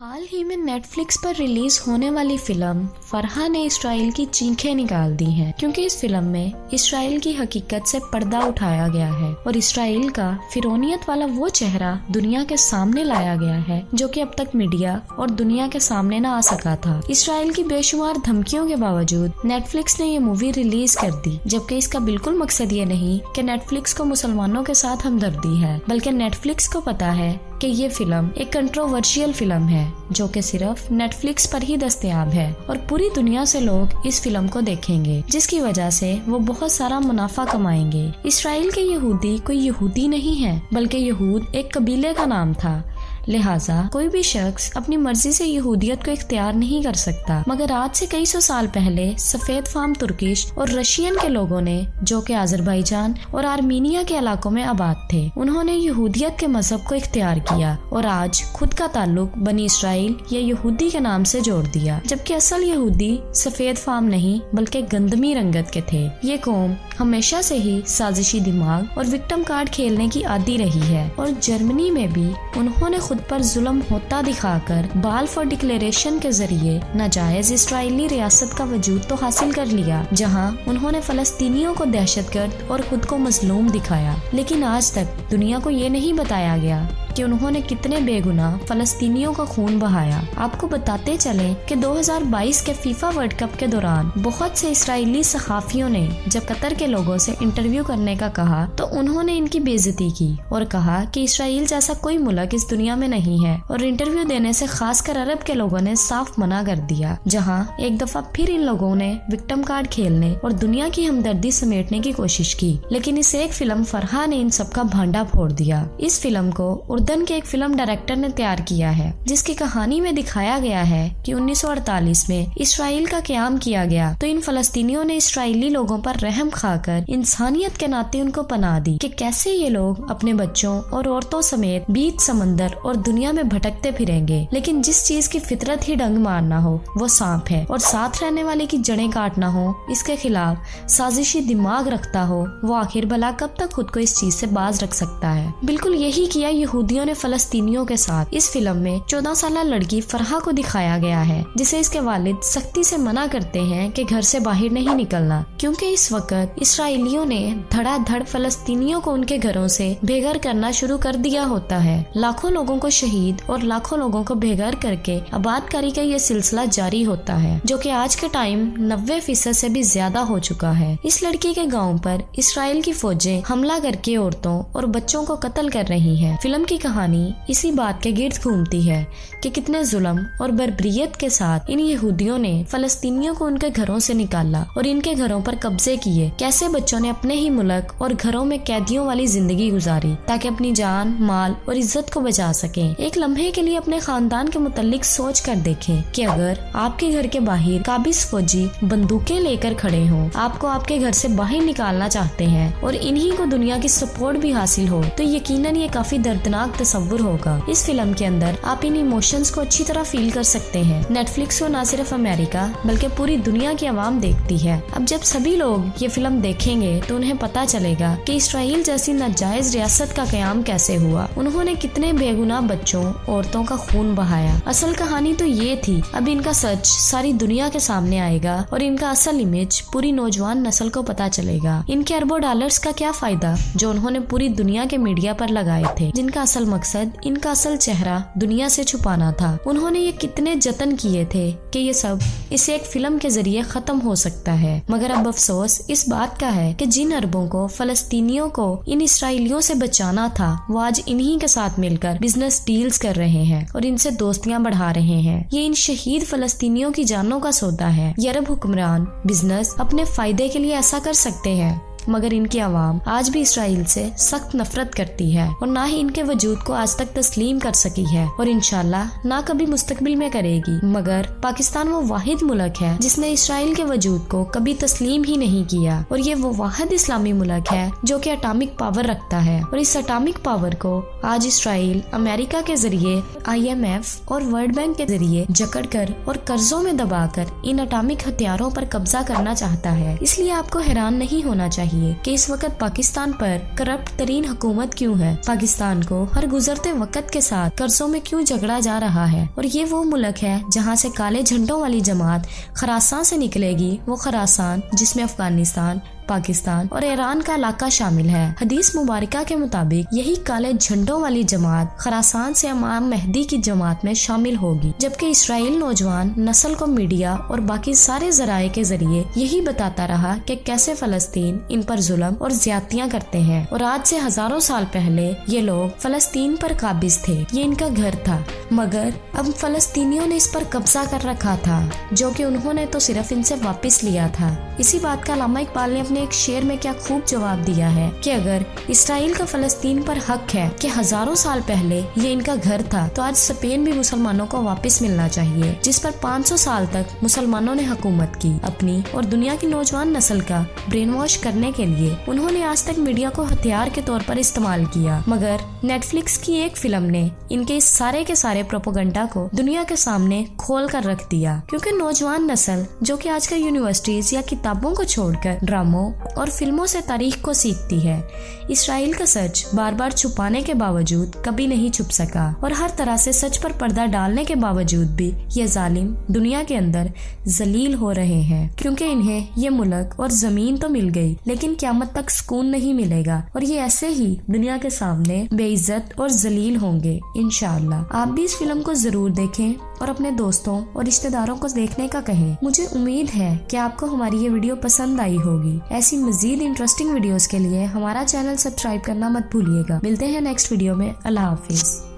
हाल ही में नेटफ्लिक्स पर रिलीज होने वाली फिल्म फरहा ने इसराइल की चीखें निकाल दी हैं, क्योंकि इस फिल्म में इसराइल की हकीकत से पर्दा उठाया गया है और इसराइल का फिरौनियत वाला वो चेहरा दुनिया के सामने लाया गया है जो कि अब तक मीडिया और दुनिया के सामने न आ सका था। इसराइल की बेशुमार धमकियों के बावजूद नेटफ्लिक्स ने ये मूवी रिलीज कर दी, जबकि इसका बिल्कुल मकसद ये नहीं कि नेटफ्लिक्स को मुसलमानों के साथ हमदर्दी है, बल्कि नेटफ्लिक्स को पता है कि ये फिल्म एक कंट्रोवर्शियल फिल्म है जो कि सिर्फ नेटफ्लिक्स पर ही दस्तयाब है और पूरी दुनिया से लोग इस फिल्म को देखेंगे, जिसकी वजह से वो बहुत सारा मुनाफा कमाएंगे। इसराइल के यहूदी कोई यहूदी नहीं है, बल्कि यहूद एक कबीले का नाम था, लिहाजा कोई भी शख्स अपनी मर्जी से यहूदियत को इख्तियार नहीं कर सकता। मगर आज से कई सौ साल पहले सफेद फार्म तुर्किश और रशियन के लोगों ने, जो कि अजरबैजान और आर्मीनिया के इलाकों में आबाद थे, उन्होंने यहूदियत के मजहब को इख्तियार किया और आज खुद का ताल्लुक बनी इसराइल या यहूदी के नाम से जोड़ दिया, जबकि असल यहूदी सफेद फार्म नहीं बल्कि गंदमी रंगत के थे। ये कौम हमेशा से ही साजिशी दिमाग और विक्टिम कार्ड खेलने की आदी रही है और जर्मनी में भी उन्होंने खुद पर जुल्म होता दिखाकर बाल्फोर डिक्लेरेशन के जरिए नाजायज इस्राएली रियासत का वजूद तो हासिल कर लिया, जहां उन्होंने फलस्तीनियों को दहशतगर्द और खुद को मजलूम दिखाया। लेकिन आज तक दुनिया को ये नहीं बताया गया कि उन्होंने कितने बेगुनाह फलस्तीनियों का खून बहाया। आपको बताते चले कि 2022 के फीफा वर्ल्ड कप के दौरान बहुत से इस्राएली सहाफियों ने जब कतर के लोगों से इंटरव्यू करने का कहा तो उन्होंने इनकी बेइज्जती की और कहा कि इसराइल जैसा कोई मुल्क इस दुनिया में नहीं है, और इंटरव्यू देने से खासकर अरब के लोगों ने साफ मना कर दिया, जहां एक दफा फिर इन लोगों ने विक्टिम कार्ड खेलने और दुनिया की हमदर्दी समेटने की कोशिश की। लेकिन इस एक फिल्म फरहा ने इन सबका भांडा फोड़ दिया। इस फिल्म को उर्दन के एक फिल्म डायरेक्टर ने तैयार किया है, जिसकी कहानी में दिखाया गया है कि 1948 में इसराइल का क़याम किया गया तो इन फलस्तीनियों ने इसराइली लोगों पर रहम खाकर इंसानियत के नाते उनको पनाह दी कि कैसे ये लोग अपने बच्चों और औरतों समेत बीच समंदर और दुनिया में भटकते फिरेंगे, लेकिन जिस चीज की फितरत ही डंग मारना हो वो सांप है और साथ रहने वाले की जड़ें काटना हो, इसके खिलाफ साजिशी दिमाग रखता हो, वो आखिर भला कब तक खुद को इस चीज से बाज रख सकता है। बिल्कुल यही किया यहूदियों ने फलस्तीनियों के साथ। इस फिल्म में 14 साल लड़की फरहा को दिखाया गया है, जिसे इसके वालिद सख्ती से मना करते हैं कि घर से बाहर नहीं निकलना, क्योंकि इस वक्त इसराइलियों ने धड़ाधड़ फलस्तीनियों को उनके घरों से बेघर करना शुरू कर दिया होता है। लाखों लोगों को शहीद और लाखों लोगों को बेघर करके आबादकारी का ये सिलसिला जारी होता है, जो कि आज के टाइम 90% से भी ज्यादा हो चुका है। इस लड़की के गाँव पर इसराइल की फौजें हमला करके औरतों और बच्चों को कत्ल कर रही है। फिल्म की कहानी इसी बात के गिर्द घूमती है कि कितने जुल्म और बर्बरियत के साथ इन यहूदियों ने फलस्तीनियों को उनके घरों से निकाला और इनके घरों पर कब्जे किए। कैसे बच्चों ने अपने ही मुल्क और घरों में कैदियों वाली जिंदगी गुजारी ताकि अपनी जान, माल और इज्जत को बचा सकें। एक लम्हे के लिए अपने खानदान के मुतालिक सोच कर देखें कि अगर आपके घर के बाहर काबिज फौजी बंदूकें लेकर खड़े हों, आपको आपके घर से बाहर निकालना चाहते हैं और इन्हीं को दुनिया की सपोर्ट भी हासिल हो, तो यकीनन ये काफी दर्दनाक तस्वुर होगा। इस फिल्म के अंदर आप इन इमोशंस को अच्छी तरह फील कर सकते हैं। नेटफ्लिक्स को न सिर्फ अमेरिका बल्कि पूरी दुनिया की आवाम देखती है। अब जब सभी लोग ये फिल्म देखेंगे तो उन्हें पता चलेगा कि इसराइल जैसी नाजायज रियासत का क़याम कैसे हुआ, उन्होंने कितने बेगुनाह बच्चों, औरतों का खून बहाया। असल कहानी तो ये थी। अब इनका सच सारी दुनिया के सामने आएगा और इनका असल इमेज पूरी नौजवान नस्ल को पता चलेगा। इनके अरबों डॉलर्स का क्या फायदा जो उन्होंने पूरी दुनिया के मीडिया पर लगाए थे, जिनका असल मकसद इनका असल चेहरा दुनिया से छुपाना था। उन्होंने ये कितने जतन किए थे कि ये सब इस एक फिल्म के जरिए खत्म हो सकता है। मगर अब अफसोस इस बात का है कि जिन अरबों को फलस्तीनियों को इन इसराइलियों से बचाना था, वो आज इन्हीं के साथ मिलकर बिजनेस डील्स कर रहे हैं और इनसे दोस्तियां बढ़ा रहे हैं। ये इन शहीद फलस्तीनियों की जानों का सौदा है। ये अरब हुक्मरान बिजनेस अपने फायदे के लिए ऐसा कर सकते हैं, मगर इनकी आवाम आज भी इसराइल से सख्त नफरत करती है और ना ही इनके वजूद को आज तक तस्लीम कर सकी है और इंशाल्लाह ना कभी मुस्तकबिल में करेगी। मगर पाकिस्तान वो वाहिद मुल्क है जिसने इसराइल के वजूद को कभी तस्लीम ही नहीं किया, और ये वो वाहिद इस्लामी मुल्क है जो कि एटॉमिक पावर रखता है, और इस एटॉमिक पावर को आज इसराइल अमेरिका के जरिए, IMF और वर्ल्ड बैंक के जरिए जकड़कर और कर्जों में दबाकर इन एटॉमिक हथियारों पर कब्जा करना चाहता है। इसलिए आपको हैरान नहीं होना चाहिए چاہیے کہ اس وقت پاکستان پر کرپٹ ترین حکومت کیوں ہے، پاکستان کو ہر گزرتے وقت کے ساتھ قرضوں میں کیوں جھگڑا جا رہا ہے، اور یہ وہ ملک ہے جہاں سے کالے جھنڈوں والی جماعت خراسان سے نکلے گی، وہ خراسان جس میں افغانستان، پاکستان اور ایران کا علاقہ شامل ہے۔ حدیث مبارکہ کے مطابق یہی کالے جھنڈوں والی جماعت خراسان سے امام مہدی کی جماعت میں شامل ہوگی، جبکہ اسرائیل نوجوان نسل کو میڈیا اور باقی سارے ذرائع کے ذریعے یہی بتاتا رہا کہ کیسے فلسطین ان پر ظلم اور زیادتیاں کرتے ہیں، اور آج سے ہزاروں سال پہلے یہ لوگ فلسطین پر قابض تھے، یہ ان کا گھر تھا، مگر اب فلسطینیوں نے اس پر قبضہ کر رکھا تھا، جو کہ انہوں نے تو صرف ان سے واپس لیا تھا۔ اسی بات کا علامہ اقبال نے اپنے ایک شعر میں کیا خوب جواب دیا ہے کہ اگر اسرائیل کا فلسطین پر حق ہے کہ ہزاروں سال پہلے یہ ان کا گھر تھا، تو آج اسپین بھی مسلمانوں کو واپس ملنا چاہیے، جس پر 500 سال تک مسلمانوں نے حکومت کی۔ اپنی اور دنیا کی نوجوان نسل کا برین واش کرنے کے لیے انہوں نے آج تک میڈیا کو ہتھیار کے طور پر استعمال کیا، مگر نیٹ فلکس کی ایک فلم نے ان کے اس سارے کے سارے پروپیگنڈا کو دنیا کے سامنے کھول کر رکھ دیا، کیونکہ نوجوان نسل جو کہ آج کل یونیورسٹیز یا کتابوں کو چھوڑ کر ڈراموں اور فلموں سے تاریخ کو سیکھتی ہے۔ اسرائیل کا سچ بار بار چھپانے کے باوجود کبھی نہیں چھپ سکا، اور ہر طرح سے سچ پر پردہ ڈالنے کے باوجود بھی یہ ظالم دنیا کے اندر ذلیل ہو رہے ہیں، کیونکہ انہیں یہ ملک اور زمین تو مل گئی لیکن قیامت تک سکون نہیں ملے گا، اور یہ ایسے ہی دنیا کے سامنے بے عزت اور ذلیل ہوں گے انشاءاللہ۔ آپ بھی اس فلم کو ضرور دیکھیں اور اپنے دوستوں اور رشتہ داروں کو دیکھنے کا کہیں۔ مجھے امید ہے کہ آپ کو ہماری یہ ویڈیو پسند آئی ہوگی۔ ایسی مزید انٹرسٹنگ ویڈیوز کے لیے ہمارا چینل سبسکرائب کرنا مت بھولیے گا۔ ملتے ہیں نیکسٹ ویڈیو میں۔ اللہ حافظ۔